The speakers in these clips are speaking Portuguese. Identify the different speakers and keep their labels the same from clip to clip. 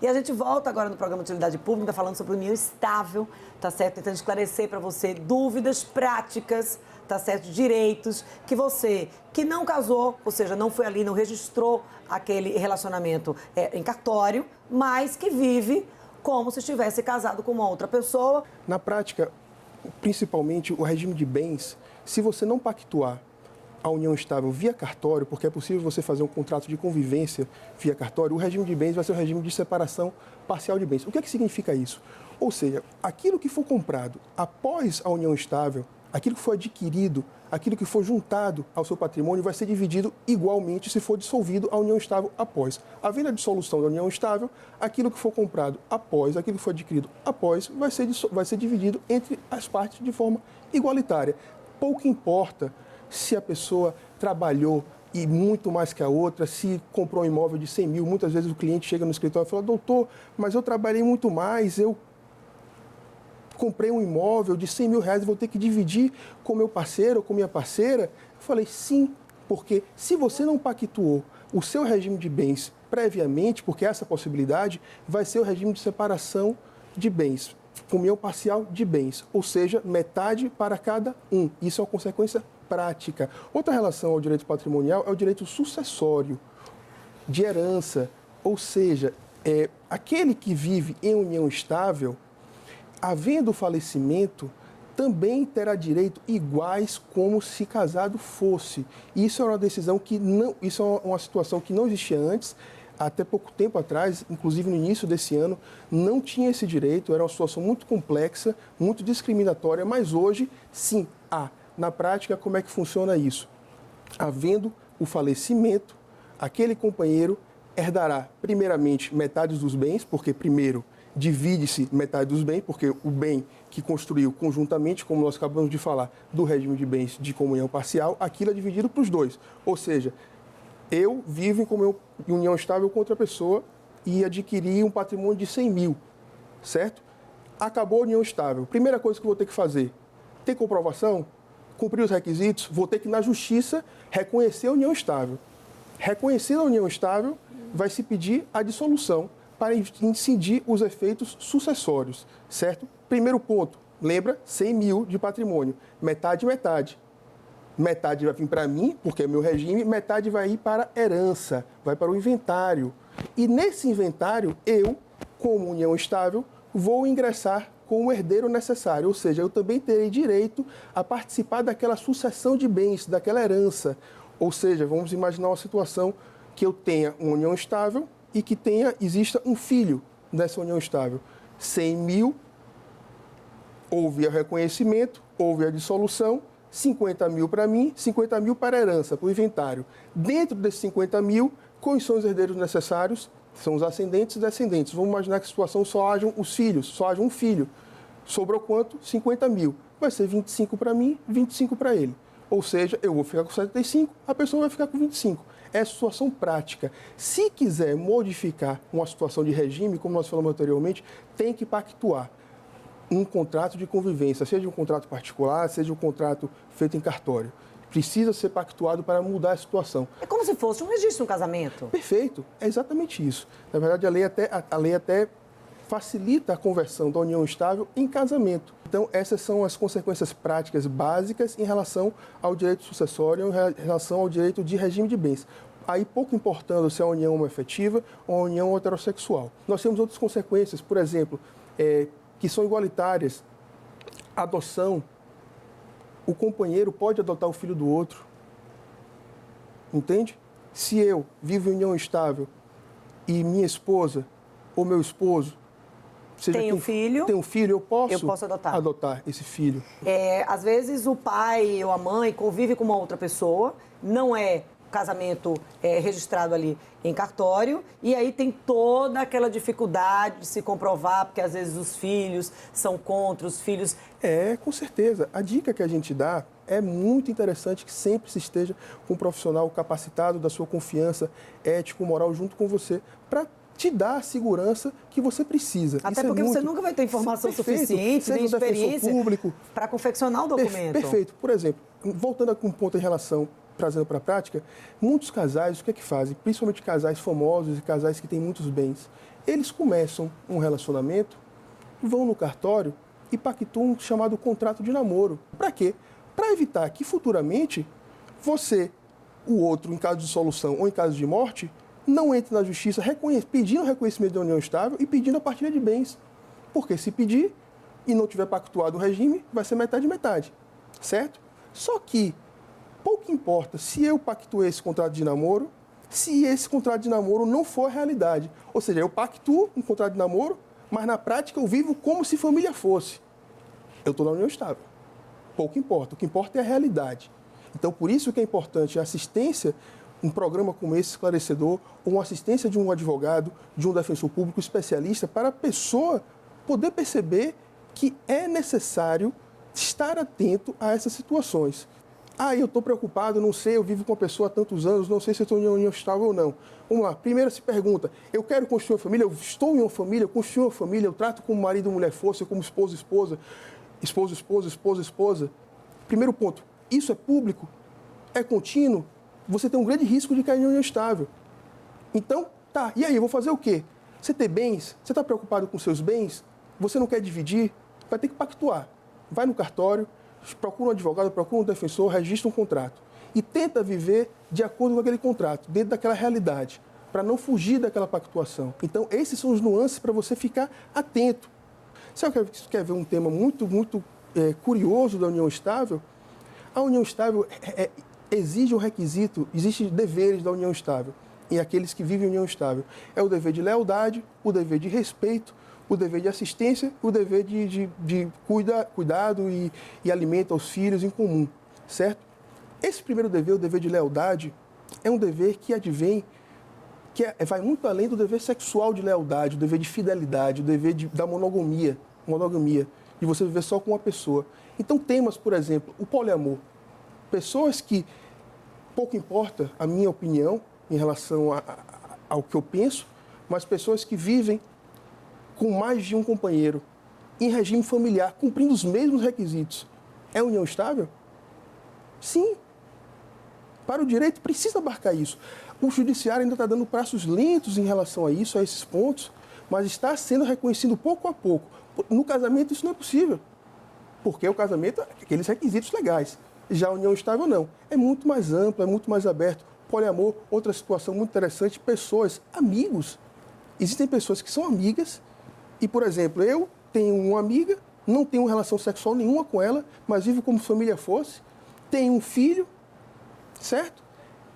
Speaker 1: E a gente volta agora no programa de Utilidade Pública falando sobre união estável, tá certo? Tentando esclarecer para você dúvidas práticas, tá certo? Direitos que você que não casou, ou seja, não foi ali, não registrou aquele relacionamento em cartório, mas que vive como se estivesse casado com uma outra pessoa.
Speaker 2: Na prática, principalmente o regime de bens, se você não pactuar a união estável via cartório, porque é possível você fazer um contrato de convivência via cartório, o regime de bens vai ser o regime de separação parcial de bens. O que é que significa isso? Ou seja, aquilo que for comprado após a união estável, aquilo que foi adquirido, aquilo que for juntado ao seu patrimônio vai ser dividido igualmente se for dissolvido a união estável após. Havendo a dissolução da união estável, aquilo que for comprado após, aquilo que for adquirido após, vai ser dividido entre as partes de forma igualitária. Pouco importa se a pessoa trabalhou e muito mais que a outra, se comprou um imóvel de 100 mil, muitas vezes o cliente chega no escritório e fala, doutor, mas eu trabalhei muito mais, eu comprei um imóvel de 100 mil reais e vou ter que dividir com meu parceiro ou com minha parceira. Eu falei, sim, porque se você não pactuou o seu regime de bens previamente, porque essa possibilidade vai ser o regime de separação de bens, comunhão parcial de bens, ou seja, metade para cada um. Isso é uma consequência prática. Outra relação ao direito patrimonial é o direito sucessório, de herança, ou seja, aquele que vive em união estável, havendo falecimento, também terá direito iguais como se casado fosse. Isso é uma decisão que não, isso é uma situação que não existia antes. Até pouco tempo atrás, inclusive no início desse ano, não tinha esse direito, era uma situação muito complexa, muito discriminatória, mas hoje, sim, há. Na prática, como é que funciona isso? Havendo o falecimento, aquele companheiro herdará, primeiramente, metade dos bens, porque, primeiro, divide-se metade dos bens, porque o bem que construiu conjuntamente, como nós acabamos de falar, do regime de bens de comunhão parcial, aquilo é dividido para os dois. Ou seja, eu vivo em união estável com outra pessoa e adquiri um patrimônio de 100 mil, certo? Acabou a união estável. Primeira coisa que eu vou ter que fazer, ter comprovação, cumprir os requisitos, vou ter que ir na justiça reconhecer a união estável. Reconhecer a união estável, vai se pedir a dissolução para incidir os efeitos sucessórios, certo? Primeiro ponto, lembra, 100 mil de patrimônio, metade, metade. Metade vai vir para mim, porque é meu regime, metade vai ir para herança, vai para o inventário. E nesse inventário, eu, como união estável, vou ingressar com o herdeiro necessário, ou seja, eu também terei direito a participar daquela sucessão de bens, daquela herança. Ou seja, vamos imaginar uma situação que eu tenha uma união estável e que exista um filho dessa união estável. 100 mil, houve o reconhecimento, houve a dissolução, 50 mil para mim, 50 mil para a herança, para o inventário. Dentro desses 50 mil, quais são os herdeiros necessários? São os ascendentes e descendentes. Vamos imaginar que a situação só hajam os filhos, só haja um filho. Sobrou quanto? 50 mil. Vai ser 25 para mim, 25 para ele. Ou seja, eu vou ficar com 75, a pessoa vai ficar com 25. É situação prática. Se quiser modificar uma situação de regime, como nós falamos anteriormente, tem que pactuar um contrato de convivência, seja um contrato particular, seja um contrato feito em cartório. Precisa ser pactuado para mudar a situação.
Speaker 1: É como se fosse um registro, um casamento.
Speaker 2: Perfeito, é exatamente isso. Na verdade, a lei até facilita a conversão da união estável em casamento. Então, essas são as consequências práticas básicas em relação ao direito sucessório, em relação ao direito de regime de bens. Aí, pouco importando se é uma união homoafetiva ou uma união heterossexual. Nós temos outras consequências, por exemplo, que são igualitárias. Adoção. O companheiro pode adotar o filho do outro. Entende? Se eu vivo em união estável e minha esposa ou meu esposo
Speaker 1: tem um filho,
Speaker 2: eu posso
Speaker 1: adotar
Speaker 2: esse filho.
Speaker 1: Às vezes o pai ou a mãe convive com uma outra pessoa, não é casamento registrado ali em cartório, e aí tem toda aquela dificuldade de se comprovar, porque às vezes os filhos são contra os filhos.
Speaker 2: Com certeza. A dica que a gente dá é muito interessante que sempre se esteja com um profissional capacitado, da sua confiança, ético, moral, junto com você, para te dar a segurança que você precisa.
Speaker 1: Até porque você nunca vai ter informação suficiente, nem experiência para confeccionar o documento.
Speaker 2: Perfeito. Por exemplo, voltando a um ponto em relação, trazendo para a prática, muitos casais, o que é que fazem? Principalmente casais famosos e casais que têm muitos bens. Eles começam um relacionamento, vão no cartório e pactuam um chamado contrato de namoro. Para quê? Para evitar que futuramente você, o outro, em caso de dissolução ou em caso de morte, não entre na justiça pedindo o reconhecimento da união estável e pedindo a partilha de bens. Porque se pedir e não tiver pactuado o regime, vai ser metade e metade, certo? Só que pouco importa se eu pactuei esse contrato de namoro, se esse contrato de namoro não for a realidade. Ou seja, eu pactuo um contrato de namoro, mas na prática eu vivo como se família fosse. Eu estou na união estável. Pouco importa. O que importa é a realidade. Então, por isso que é importante a assistência, um programa como esse, esclarecedor, ou uma assistência de um advogado, de um defensor público especialista, para a pessoa poder perceber que é necessário estar atento a essas situações. Eu estou preocupado, não sei, eu vivo com a pessoa há tantos anos, não sei se eu estou em união estável ou não. Vamos lá, primeiro se pergunta, eu quero construir uma família, eu estou em uma família, eu construo uma família, eu trato como marido, mulher, força, como esposo, esposa, esposo, esposa, esposa, esposa. Primeiro ponto, isso é público? É contínuo? Você tem um grande risco de cair em união estável. Então, tá, e aí, eu vou fazer o quê? Você ter bens, você está preocupado com seus bens, você não quer dividir, vai ter que pactuar. Vai no cartório, procura um advogado, procura um defensor, registra um contrato e tenta viver de acordo com aquele contrato, dentro daquela realidade, para não fugir daquela pactuação. Então, esses são os nuances para você ficar atento. Sabe que quer ver um tema muito curioso da união estável? A união estável exige um requisito, existem deveres da união estável e aqueles que vivem em união estável. É o dever de lealdade, o dever de respeito, o dever de assistência, o dever de cuidado e alimento aos filhos em comum, certo? Esse primeiro dever, o dever de lealdade, é um dever que advém, vai muito além do dever sexual de lealdade, o dever de fidelidade, o dever da monogamia, de você viver só com uma pessoa. Então, temas, por exemplo, o poliamor. Pessoas que, pouco importa a minha opinião em relação ao que eu penso, mas pessoas que vivem com mais de um companheiro, em regime familiar, cumprindo os mesmos requisitos. É união estável? Sim. Para o direito, precisa abarcar isso. O judiciário ainda está dando passos lentos em relação a isso, a esses pontos, mas está sendo reconhecido pouco a pouco. No casamento, isso não é possível, porque o casamento é aqueles requisitos legais. Já a união estável, não. É muito mais amplo, é muito mais aberto. Poliamor, outra situação muito interessante, pessoas, amigos. Existem pessoas que são amigas e, por exemplo, eu tenho uma amiga, não tenho relação sexual nenhuma com ela, mas vivo como se família fosse, tenho um filho, certo?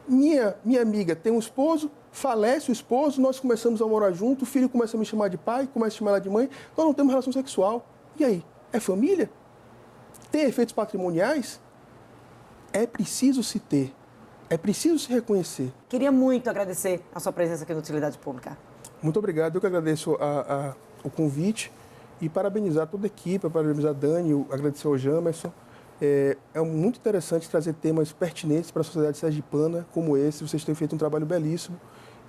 Speaker 2: Minha amiga tem um esposo, falece o esposo, nós começamos a morar junto, o filho começa a me chamar de pai, começa a chamar ela de mãe, nós não temos relação sexual. E aí? É família? Tem efeitos patrimoniais? É preciso se ter, é preciso se reconhecer.
Speaker 1: Queria muito agradecer a sua presença aqui no Utilidade Pública.
Speaker 2: Muito obrigado, eu que agradeço o convite e parabenizar toda a equipe, parabenizar a Dani, agradecer ao Jamerson. É muito interessante trazer temas pertinentes para a sociedade sergipana como esse. Vocês têm feito um trabalho belíssimo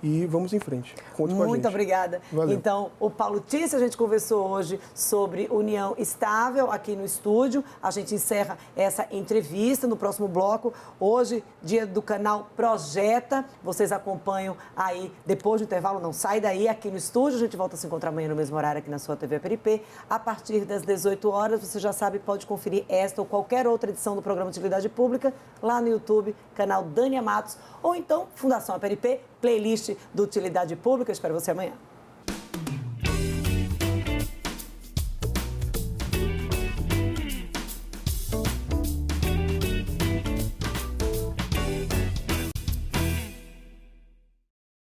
Speaker 2: e vamos em frente. Conte com a gente.
Speaker 1: Muito obrigada.
Speaker 2: Valeu.
Speaker 1: Então, o Paulo Tício, a gente conversou hoje sobre união estável aqui no estúdio. A gente encerra essa entrevista no próximo bloco. Hoje, dia do canal Projeta. Vocês acompanham aí depois do intervalo. Não sai daí aqui no estúdio. A gente volta a se encontrar amanhã no mesmo horário aqui na sua TV Peripê. A partir das 18 horas, você já sabe, pode conferir esta ou qualquer outra edição do programa de Utilidade Pública lá no YouTube, canal Dânia Matos, ou então Fundação Peripê, playlist do Utilidade Pública. Eu espero você amanhã.